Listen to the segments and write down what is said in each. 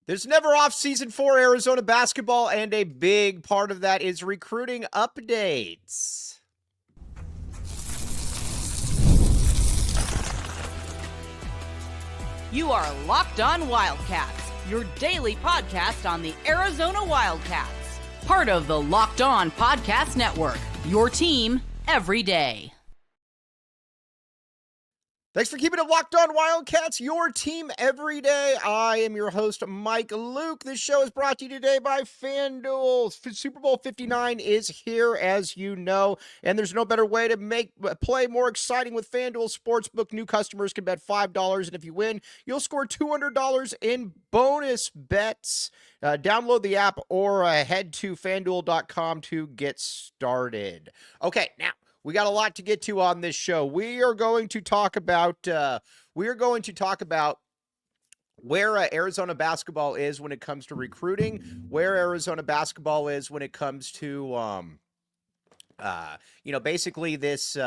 There's never off season for Arizona basketball, and a big part of that is recruiting updates. You are Locked On Wildcats, your daily podcast on the Arizona Wildcats. Part of the Locked On Podcast Network, your team every day. Thanks for keeping it Locked On Wildcats, your team every day. I am your host, Mike Luke. This show is brought to you today by FanDuel. Super Bowl 59 is here, as you know, and there's no better way to make play more exciting with FanDuel Sportsbook. New customers can bet $5, and if you win, you'll score $200 in bonus bets. Download the app or head to FanDuel.com to get started. Okay, now, we got a lot to get to on this show. We are going to talk about where Arizona basketball is when it comes to recruiting, where Arizona basketball is when it comes to basically this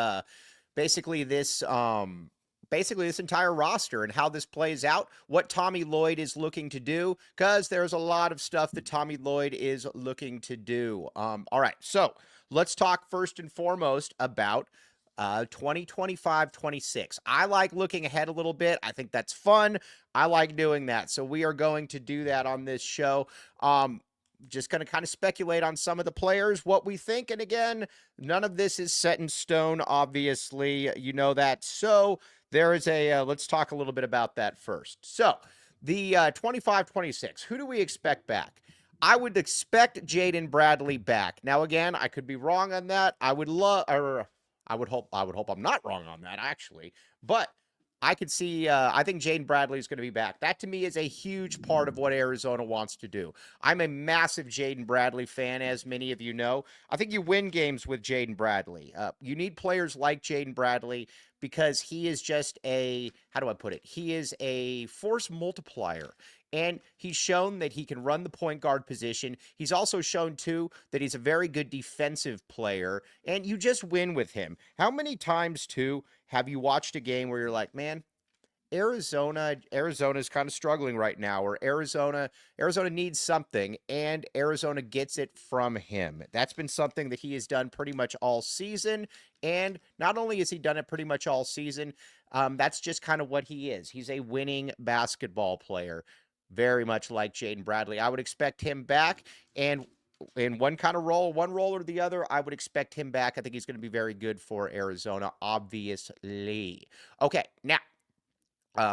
entire roster and how this plays out, what Tommy Lloyd is looking to do, because there's a lot of stuff that Tommy Lloyd is looking to do. All right, so let's talk first and foremost about 2025-26. I like looking ahead a little bit. I think that's fun. I like doing that. So we are going to do that on this show. Just going to kind of speculate on some of the players, what we think. And again, none of this is set in stone, obviously. You know that. So there is let's talk a little bit about that first. So the 25-26, who do we expect back? I would expect Jaden Bradley back. Now, again, I could be wrong on that. I would hope I'm not wrong on that, actually. But I could see, I think Jaden Bradley is going to be back. That, to me, is a huge part of what Arizona wants to do. I'm a massive Jaden Bradley fan, as many of you know. I think you win games with Jaden Bradley. You need players like Jaden Bradley because he is just how do I put it? He is a force multiplier. And he's shown that he can run the point guard position. He's also shown, too, that he's a very good defensive player. And you just win with him. How many times, too, have you watched a game where you're like, man, Arizona's kind of struggling right now, or Arizona needs something, and Arizona gets it from him. That's been something that he has done pretty much all season. And not only has he done it pretty much all season, that's just kind of what he is. He's a winning basketball player. Very much like Jaden Bradley. I would expect him back, and in one role or the other, I would expect him back. I think he's going to be very good for Arizona, obviously. Okay, now,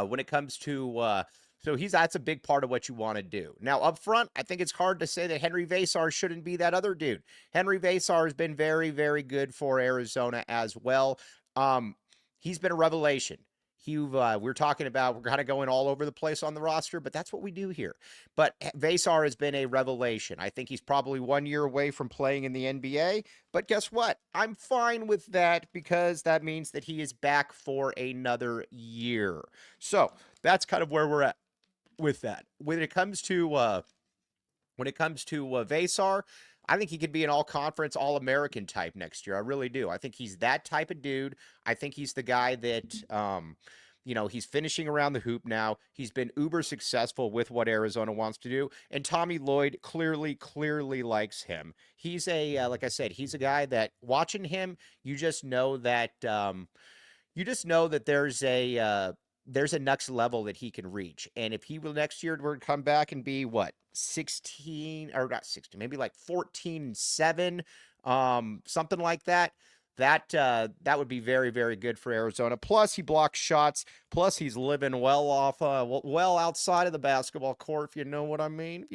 when it comes to that's a big part of what you want to do. Now, up front, I think it's hard to say that Henry Vasar shouldn't be that other dude. Henry Vasar has been very, very good for Arizona as well. He's been a revelation. We're talking about, we're kind of going all over the place on the roster, but that's what we do here. But Vasar has been a revelation. I think he's probably 1 year away from playing in the NBA, but guess what? I'm fine with that because that means that he is back for another year. So that's kind of where we're at with that. When it comes to Vasar, I think he could be an all-conference, all-American type next year. I really do. I think he's that type of dude. I think he's the guy that, he's finishing around the hoop now. He's been uber successful with what Arizona wants to do. And Tommy Lloyd clearly likes him. He's like I said, he's a guy that watching him, you just know that there's a next level that he can reach. And if he will next year were to come back and be 16 or not 16, maybe like 14-7, something like that. That would be very, very good for Arizona. Plus, he blocks shots. Plus, he's living well outside of the basketball court, if you know what I mean.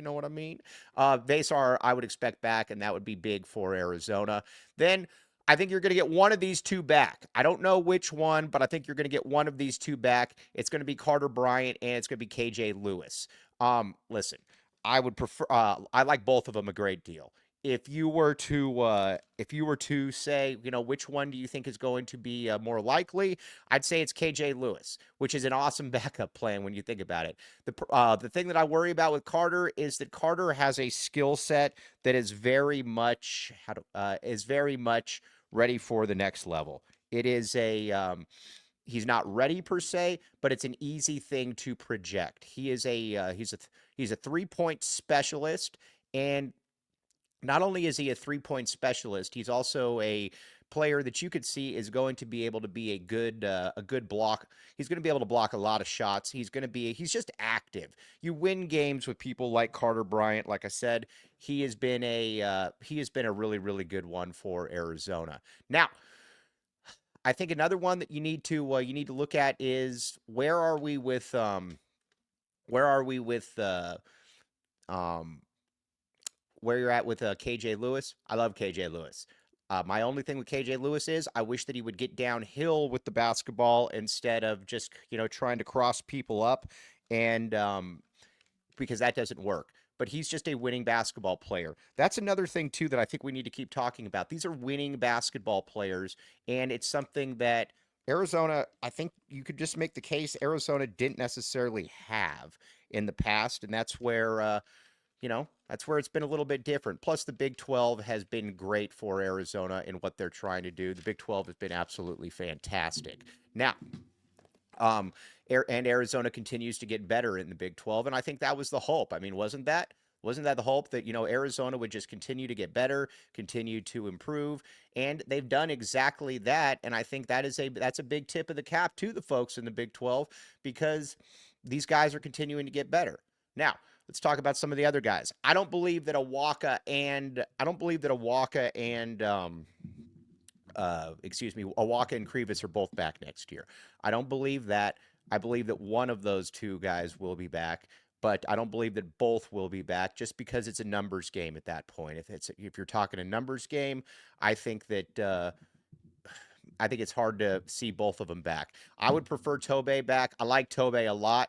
Vasar, I would expect back, and that would be big for Arizona. Then I think you're going to get one of these two back. I don't know which one, but I think you're going to get one of these two back. It's going to be Carter Bryan, and it's going to be KJ Lewis. Listen, I would prefer. I like both of them a great deal. If you were to say, which one do you think is going to be more likely? I'd say it's KJ Lewis, which is an awesome backup plan when you think about it. The thing that I worry about with Carter is that Carter has a skill set that is very much ready for the next level. It is He's not ready per se, but it's an easy thing to project. He is he's a 3-point specialist, and not only is he a 3-point specialist, he's also a player that you could see is going to be able to be a good block. He's going to be able to block a lot of shots. He's just active. You win games with people like Carter Bryant. Like I said, he has been a really really good one for Arizona. Now, I think another one that you need to look at is where are we with um where you're at with KJ Lewis. I love KJ Lewis. My only thing with KJ Lewis is I wish that he would get downhill with the basketball instead of just trying to cross people up, and because that doesn't work. But he's just a winning basketball player. That's another thing too that I think we need to keep talking about. These are winning basketball players, and it's something that Arizona, I think you could just make the case Arizona didn't necessarily have in the past, and that's where it's been a little bit different. Plus, the Big 12 has been great for Arizona in what they're trying to do. The Big 12 has been absolutely fantastic. Now, and Arizona continues to get better in the Big 12, and I think that was the hope. I mean, wasn't that the hope that Arizona would just continue to get better, continue to improve, and they've done exactly that. And I think that's a big tip of the cap to the folks in the Big 12 because these guys are continuing to get better. Now, let's talk about some of the other guys. I don't believe that Awaka and Awaka and Krivas are both back next year. I don't believe that. I believe that one of those two guys will be back, but I don't believe that both will be back just because it's a numbers game at that point. If you're talking a numbers game, I think that I think it's hard to see both of them back. I would prefer Tobey back. I like Tobey a lot.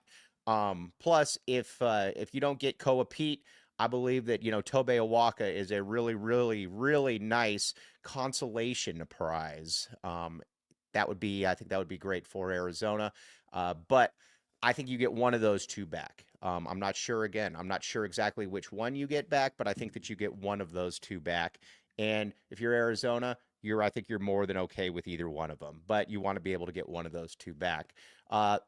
Plus, if you don't get Koa Peat, I believe that Tobey Awaka is a really, really, really nice consolation prize. I think that would be great for Arizona. But I think you get one of those two back. I'm not sure. Again, I'm not sure exactly which one you get back, but I think that you get one of those two back. And if you're Arizona, I think you're more than okay with either one of them, but you want to be able to get one of those two back.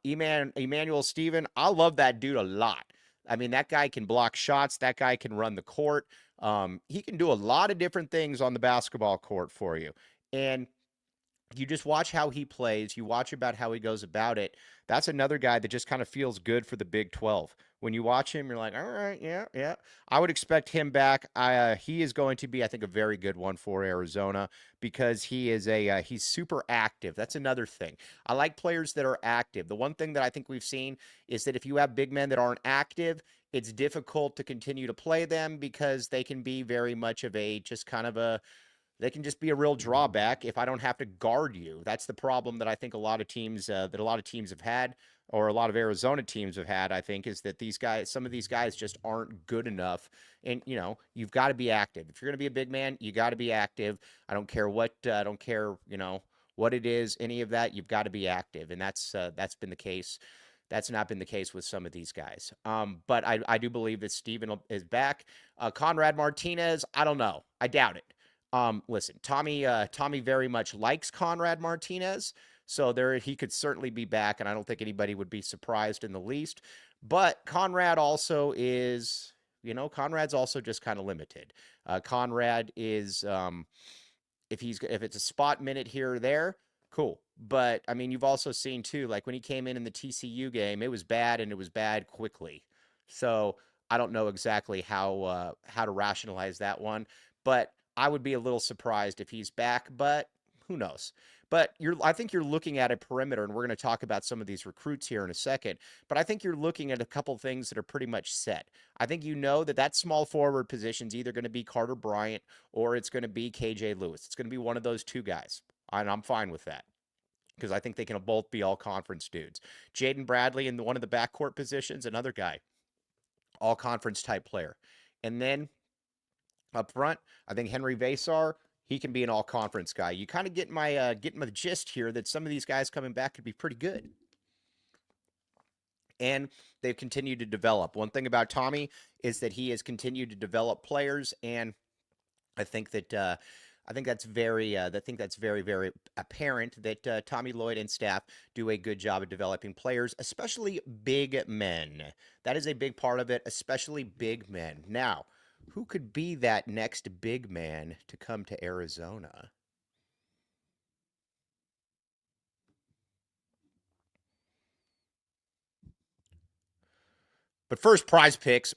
Emmanuel Steven, I love that dude a lot. I mean, that guy can block shots. That guy can run the court. He can do a lot of different things on the basketball court for you. And you just watch how he plays. You watch about how he goes about it. That's another guy that just kind of feels good for the Big 12. When you watch him, you're like, all right, yeah, yeah. I would expect him back. He is going to be, I think, a very good one for Arizona because he's super active. That's another thing. I like players that are active. The one thing that I think we've seen is that if you have big men that aren't active, it's difficult to continue to play them because they can be very much of they can just be a real drawback if I don't have to guard you. That's the problem that I think a lot of teams have had, or a lot of Arizona teams have had. I think is that some of these guys just aren't good enough. And you've got to be active. If you're going to be a big man, you got to be active. I don't care what what it is, any of that. You've got to be active, and that's been the case. That's not been the case with some of these guys. But I do believe that Steven is back. Conrad Martinez, I don't know. I doubt it. Listen, Tommy very much likes Conrad Martinez, so he could certainly be back, and I don't think anybody would be surprised in the least. But Conrad also is, Conrad's also just kind of limited. Conrad is, if it's a spot minute here or there, cool. But I mean, you've also seen too, like when he came in the TCU game, it was bad and it was bad quickly. So I don't know exactly how to rationalize that one, but I would be a little surprised if he's back, but who knows? But I think you're looking at a perimeter, and we're going to talk about some of these recruits here in a second. But I think you're looking at a couple things that are pretty much set. I think that small forward position is either going to be Carter Bryant or it's going to be KJ Lewis. It's going to be one of those two guys, and I'm fine with that because I think they can both be all conference dudes. Jaden Bradley in one of the backcourt positions, another guy, all conference type player, and then up front, I think Henry Vasar, he can be an all-conference guy. You kind of get my gist here that some of these guys coming back could be pretty good. And they've continued to develop. One thing about Tommy is that he has continued to develop players, and I think that I think that's very, very apparent that Tommy Lloyd and staff do a good job of developing players, especially big men. That is a big part of it, especially big men. Now, who could be that next big man to come to Arizona? But first, prize picks,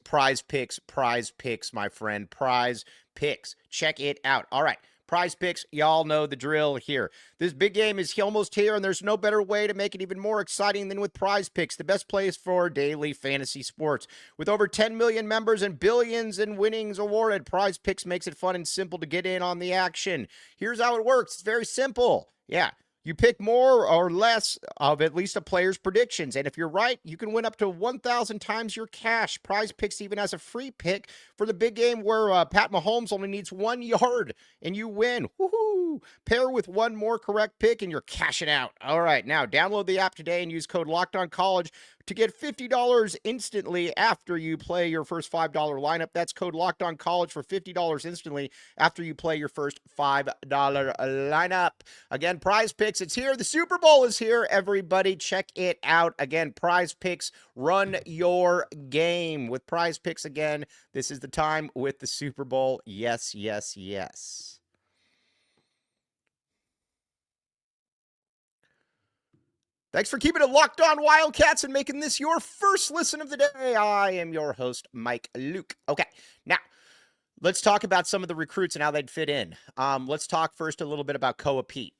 my friend. Prize picks. Check it out. All right. Prize picks, y'all know the drill here. This big game is almost here, and there's no better way to make it even more exciting than with prize picks, the best place for daily fantasy sports. With over 10 million members and billions in winnings awarded, prize picks makes it fun and simple to get in on the action. Here's how it works. It's very simple. Yeah. You pick more or less of at least a player's predictions. And if you're right, you can win up to 1,000 times your cash. Prize Picks even has a free pick for the big game where Pat Mahomes only needs 1 yard and you win. Woohoo! Pair with one more correct pick and you're cashing out. All right, now download the app today and use code LOCKEDONCollege to get $50 instantly after you play your first $5 lineup. That's code LOCKEDONCollege for $50 instantly after you play your first $5 lineup. Again, Prize Picks, it's here. The Super Bowl is here. Everybody check it out. Again, Prize Picks, run your game. With Prize Picks again, this is the time with the Super Bowl. Yes, yes, yes. Thanks for keeping it locked on Wildcats and making this your first listen of the day. I am your host, Mike Luke. Okay, now let's talk about some of the recruits and how they'd fit in. Let's talk first a little bit about Peat.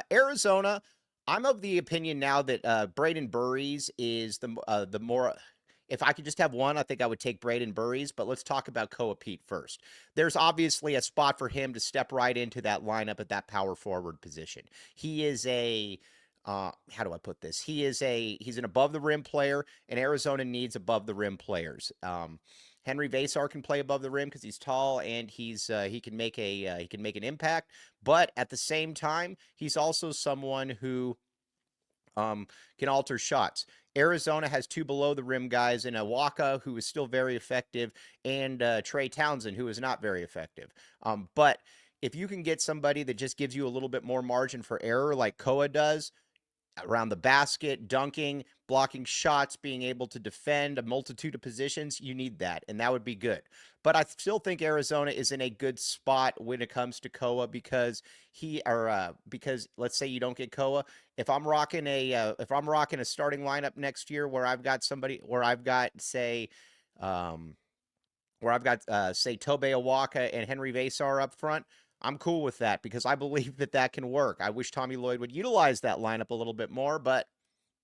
Arizona, I'm of the opinion now that Brayden Burries is the more. If I could just have one, I think I would take Brayden Burries, but let's talk about Peat first. There's obviously a spot for him to step right into that lineup at that power forward position. He is a how do I put this? He's an above the rim player, and Arizona needs above the rim players. Henry Vasar can play above the rim because he's tall and he can make an impact. But at the same time, he's also someone who can alter shots. Arizona has 2 below the rim guys in Awaka, who is still very effective, and Trey Townsend, who is not very effective. But if you can get somebody that just gives you a little bit more margin for error, like Koa does, around the basket, dunking, blocking shots, being able to defend a multitude of positions, you need that, and that would be good. But I still think Arizona is in a good spot when it comes to Koa because because let's say you don't get Koa, if I'm rocking a starting lineup next year where I've got say Tobe Awaka and Henry Vasar up front, I'm cool with that because I believe that can work. I wish Tommy Lloyd would utilize that lineup a little bit more, but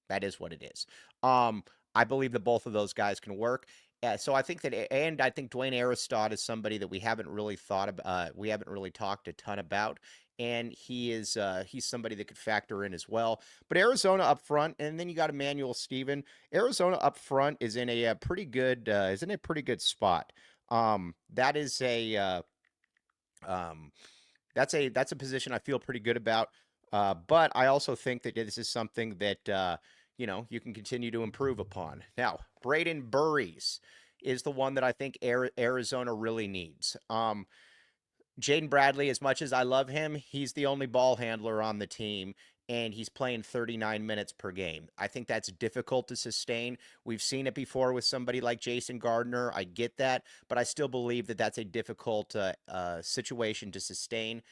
that is what it is. I believe that both of those guys can work. So I think I think Dwayne Aristod is somebody that we haven't really talked a ton about, and he's somebody that could factor in as well. But Arizona up front, and then you got Emmanuel Steven. Arizona up front is in a pretty good spot. That is a that's a position I feel pretty good about. But I also think that this is something that you can continue to improve upon. Now, Brayden Burries is the one that I think Arizona really needs. Jaden Bradley, as much as I love him, he's the only ball handler on the team, and he's playing 39 minutes per game. I think that's difficult to sustain. We've seen it before with somebody like Jason Gardner. I get that, but I still believe that that's a difficult situation to sustain.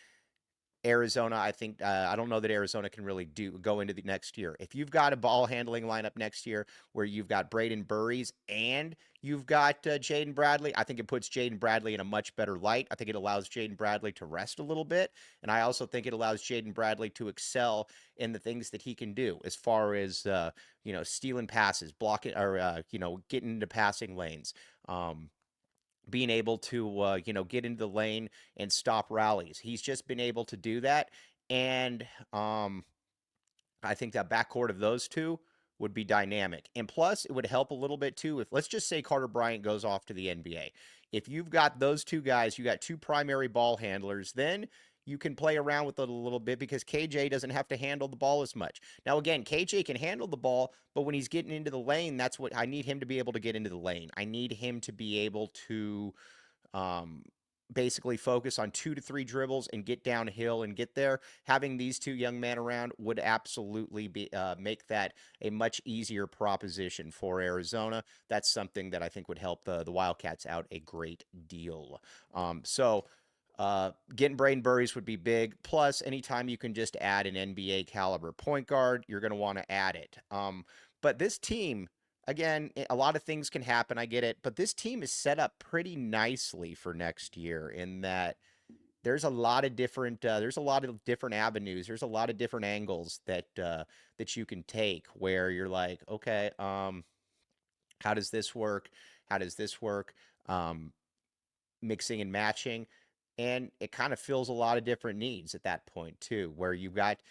Arizona, I think I don't know that Arizona can really go into the next year. If you've got a ball handling lineup next year where you've got Brayden Burries and you've got Jaden Bradley, I think it puts Jaden Bradley in a much better light. I think it allows Jaden Bradley to rest a little bit, and I also think it allows Jaden Bradley to excel in the things that he can do as far as stealing passes, blocking, or getting into passing lanes. Being able to get into the lane and stop rallies. He's just been able to do that, and I think that backcourt of those two would be dynamic. And plus, it would help a little bit too if, let's just say, Carter Bryant goes off to the NBA. If you've got those two guys, you got 2 primary ball handlers, then you can play around with it a little bit because KJ doesn't have to handle the ball as much. Now, again, KJ can handle the ball, but when he's getting into the lane, that's what I need him to be able to get into the lane. I need him to be able to basically focus on 2 to 3 dribbles and get downhill and get there. Having these two young men around would absolutely be make that a much easier proposition for Arizona. That's something that I think would help the Wildcats out a great deal. Getting Brayden Burries would be big. Plus, anytime you can just add an NBA caliber point guard, you're going to want to add it. But this team, again, a lot of things can happen. I get it, but this team is set up pretty nicely for next year in that there's a lot of different avenues. There's a lot of different angles that you can take where you're like, okay, how does this work? How does this work? Mixing and matching. And it kind of fills a lot of different needs at that point too, where you've got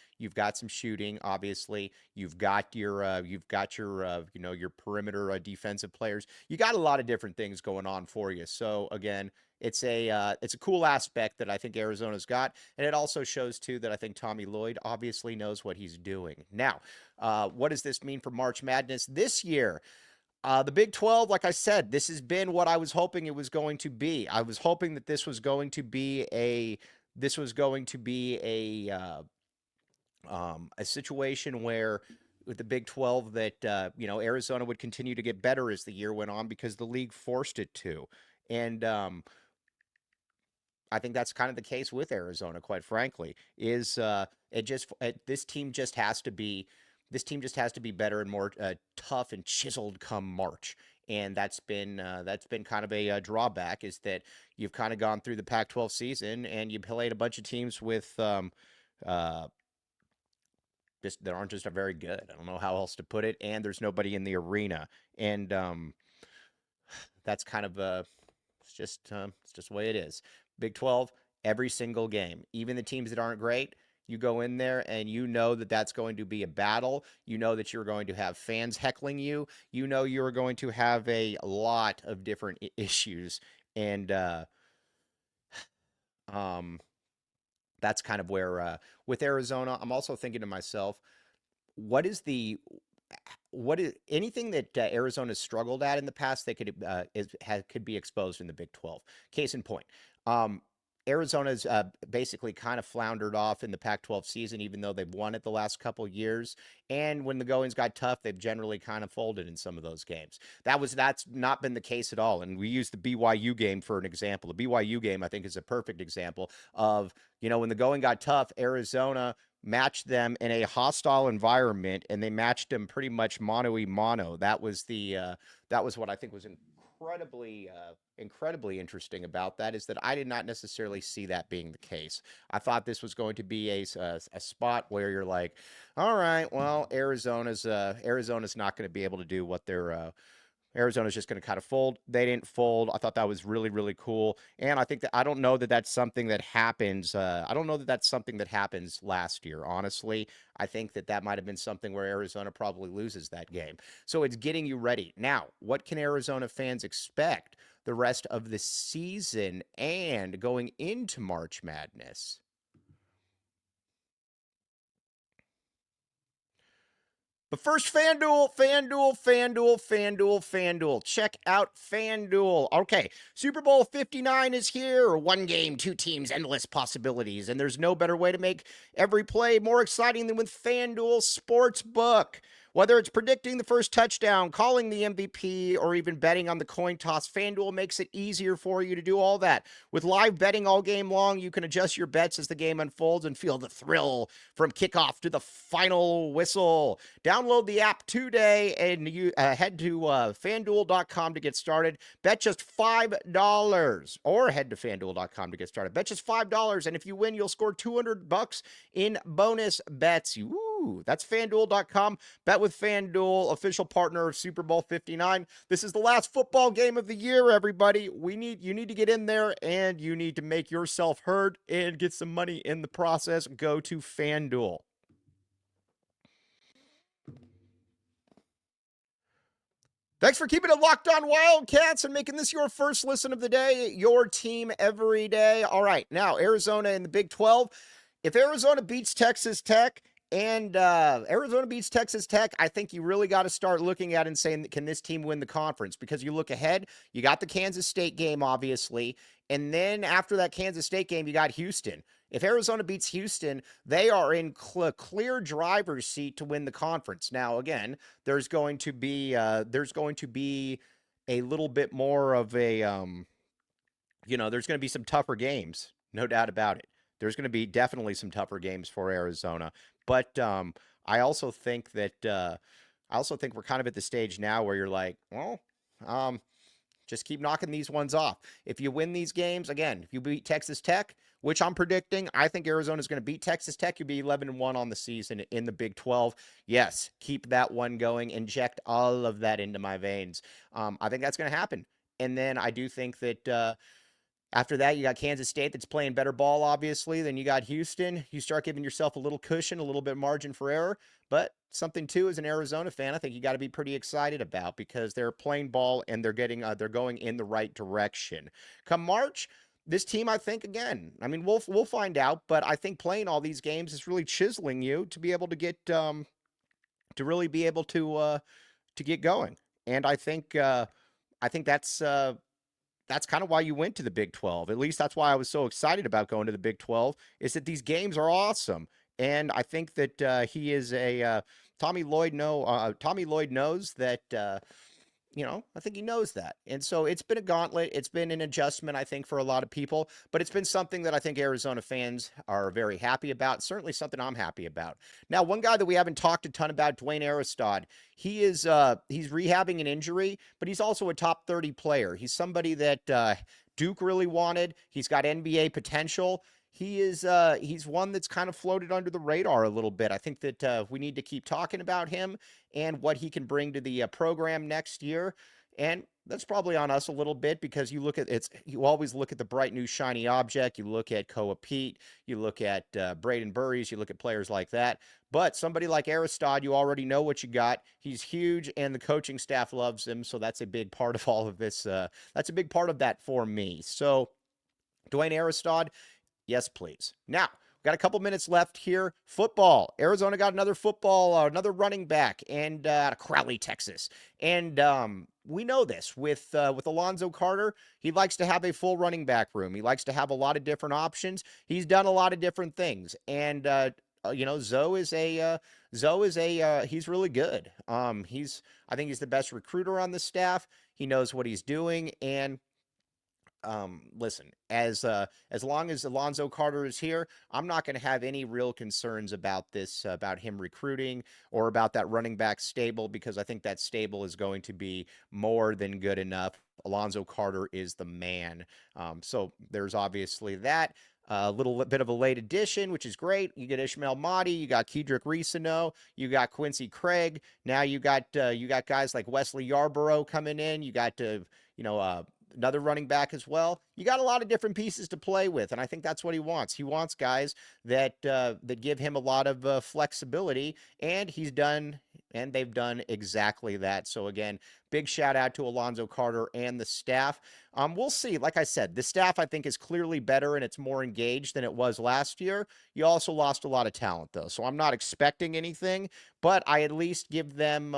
some shooting. Obviously, you've got your your perimeter defensive players. You got a lot of different things going on for you. So again, it's a cool aspect that I think Arizona's got, and it also shows too that I think Tommy Lloyd obviously knows what he's doing. Now, what does this mean for March Madness this year? The Big 12, like I said, this has been what I was hoping it was going to be. I was hoping that this was going to be a situation where with the Big 12 that Arizona would continue to get better as the year went on because the league forced it to. And I think that's kind of the case with Arizona, quite frankly, is this team just has to be better and more tough and chiseled come March. And that's been kind of a drawback, is that you've kind of gone through the Pac-12 season and you played a bunch of teams with just that aren't just very good. I don't know how else to put it. And there's nobody in the arena, and that's kind of it's just the way it is. Big 12, every single game, even the teams that aren't great. You go in there and you know that that's going to be a battle. You know that you're going to have fans heckling you. You know you're going to have a lot of different issues. And that's kind of where, with Arizona, I'm also thinking to myself, what is anything that Arizona's struggled at in the past that could be exposed in the Big 12? Case in point, Arizona's basically kind of floundered off in the Pac-12 season, even though they've won it the last couple years. And when the goings got tough, they've generally kind of folded in some of those games. That's not been the case at all. And we use the BYU game for an example. The BYU game, I think, is a perfect example of, when the going got tough, Arizona matched them in a hostile environment, and they matched them pretty much mano-y-mano. That was what I think was incredibly interesting about that, is that I did not necessarily see that being the case. I thought this was going to be a spot where you're like, all right, well, Arizona's not going to be able to do what Arizona's just going to kind of fold. They didn't fold. I thought that was really, really cool. And I don't know that that's something that happens. I don't know that that's something that happens last year, honestly. I think that might have been something where Arizona probably loses that game. So it's getting you ready. Now, what can Arizona fans expect the rest of the season and going into March Madness? But first, FanDuel. Check out FanDuel. Okay, Super Bowl 59 is here. One game, two teams, endless possibilities. And there's no better way to make every play more exciting than with FanDuel Sportsbook. Whether it's predicting the first touchdown, calling the MVP, or even betting on the coin toss, FanDuel makes it easier for you to do all that. With live betting all game long, you can adjust your bets as the game unfolds and feel the thrill from kickoff to the final whistle. Download the app today and you head to FanDuel.com to get started. Bet just $5, or head to FanDuel.com to get started. Bet just $5, and if you win, you'll score $200 in bonus bets. Ooh, that's FanDuel.com. Bet with FanDuel, official partner of Super Bowl 59. This is the last football game of the year, everybody. You need to get in there, and you need to make yourself heard and get some money in the process. Go to FanDuel. Thanks for keeping it locked on Wildcats and making this your first listen of the day, your team every day. All right, now Arizona in the Big 12. If Arizona beats Texas Tech, I think you really got to start looking at it and saying, can this team win the conference? Because you look ahead, you got the Kansas State game, obviously, And then after that Kansas State game, you got Houston. If Arizona beats Houston, they are in clear driver's seat to win the conference. Now, again, there's going to be a little bit more of a there's going to be some tougher games, no doubt about it. There's going to be definitely some tougher games for Arizona, but I also think we're kind of at the stage now where you're like, well, just keep knocking these ones off. If you win these games, again, if you beat Texas Tech, which I'm predicting, I think Arizona's going to beat Texas Tech. You'll be 11-1 on the season in the Big 12. Yes, keep that one going. Inject all of that into my veins. I think that's going to happen. And then I do think that after that, you got Kansas State that's playing better ball, obviously, than you got Houston. You start giving yourself a little cushion, a little bit margin for error. But something, too, as an Arizona fan, I think you got to be pretty excited about because they're playing ball and they're going in the right direction. Come March, this team, I think, again, I mean, we'll find out, but I think playing all these games is really chiseling you to be able to get to really be able to get going. And I think that's kind of why you went to the Big 12. At least that's why I was so excited about going to the Big 12, is that these games are awesome. And I think that he is Tommy Lloyd knows that, I think he knows that. And so it's been a gauntlet. It's been an adjustment, I think, for a lot of people. But it's been something that I think Arizona fans are very happy about. Certainly something I'm happy about. Now, one guy that we haven't talked a ton about, Dwayne Aristod, he's rehabbing an injury, but he's also a top 30 player. He's somebody that Duke really wanted. He's got NBA potential. He's one that's kind of floated under the radar a little bit. I think that we need to keep talking about him and what he can bring to the program next year. And that's probably on us a little bit because you always look at the bright new shiny object. You look at Peat, you look at Brayden Burries, you look at players like that. But somebody like Aristod, you already know what you got. He's huge, and the coaching staff loves him. So that's a big part of all of this. That's a big part of that for me. So Dwayne Aristod, yes, please. Now, we've got a couple minutes left here. Football. Arizona got another running back, and out of Crowley, Texas. And we know this with Alonzo Carter. He likes to have a full running back room. He likes to have a lot of different options. He's done a lot of different things, and Zoe he's really good. I think he's the best recruiter on the staff. He knows what he's doing, and listen, as long as Alonzo Carter is here, I'm not going to have any real concerns about him recruiting or about that running back stable, because I think that stable is going to be more than good enough. Alonzo Carter is the man. So there's obviously that. A little bit of a late addition, which is great. You get Ishmael Mahdi, you got Kedrick Reesano, you got Quincy Craig. Now you got guys like Wesley Yarborough coming in. You got another running back as well. You got a lot of different pieces to play with, and I think that's what he wants. He wants guys that give him a lot of flexibility, and they've done exactly that. So again, big shout out to Alonzo Carter and the staff. We'll see. Like I said, the staff I think is clearly better and it's more engaged than it was last year. You also lost a lot of talent though, so I'm not expecting anything, but I at least give them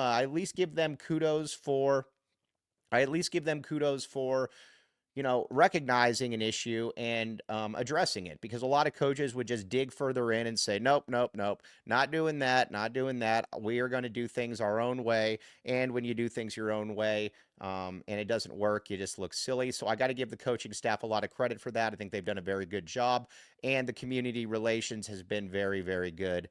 kudos for. Recognizing an issue and addressing it, because a lot of coaches would just dig further in and say, nope, not doing that. We are going to do things our own way. And when you do things your own way and it doesn't work, you just look silly. So I got to give the coaching staff a lot of credit for that. I think they've done a very good job, and the community relations has been very, very good.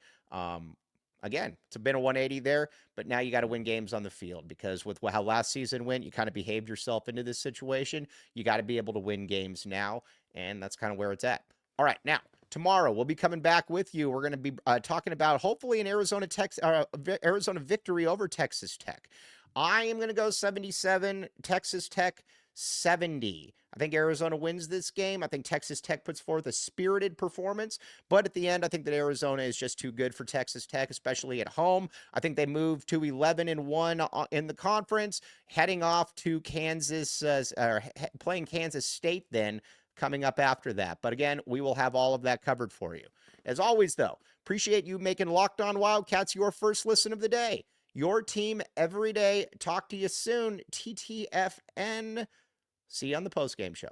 Again, it's been a 180 there, but now you got to win games on the field, because with how last season went, you kind of behaved yourself into this situation. You got to be able to win games now, and that's kind of where it's at. All right, now, tomorrow we'll be coming back with you. We're going to be talking about hopefully an Arizona victory over Texas Tech. I am going to go 77, Texas Tech 70. I think Arizona wins this game. I think Texas Tech puts forth a spirited performance, but at the end, I think that Arizona is just too good for Texas Tech, especially at home. I think they move to 11-1 in the conference, heading off to Kansas, playing Kansas State then coming up after that. But again, we will have all of that covered for you. As always, though, appreciate you making Locked On Wildcats your first listen of the day. Your team every day. Talk to you soon. TTFN. See you on the postgame show.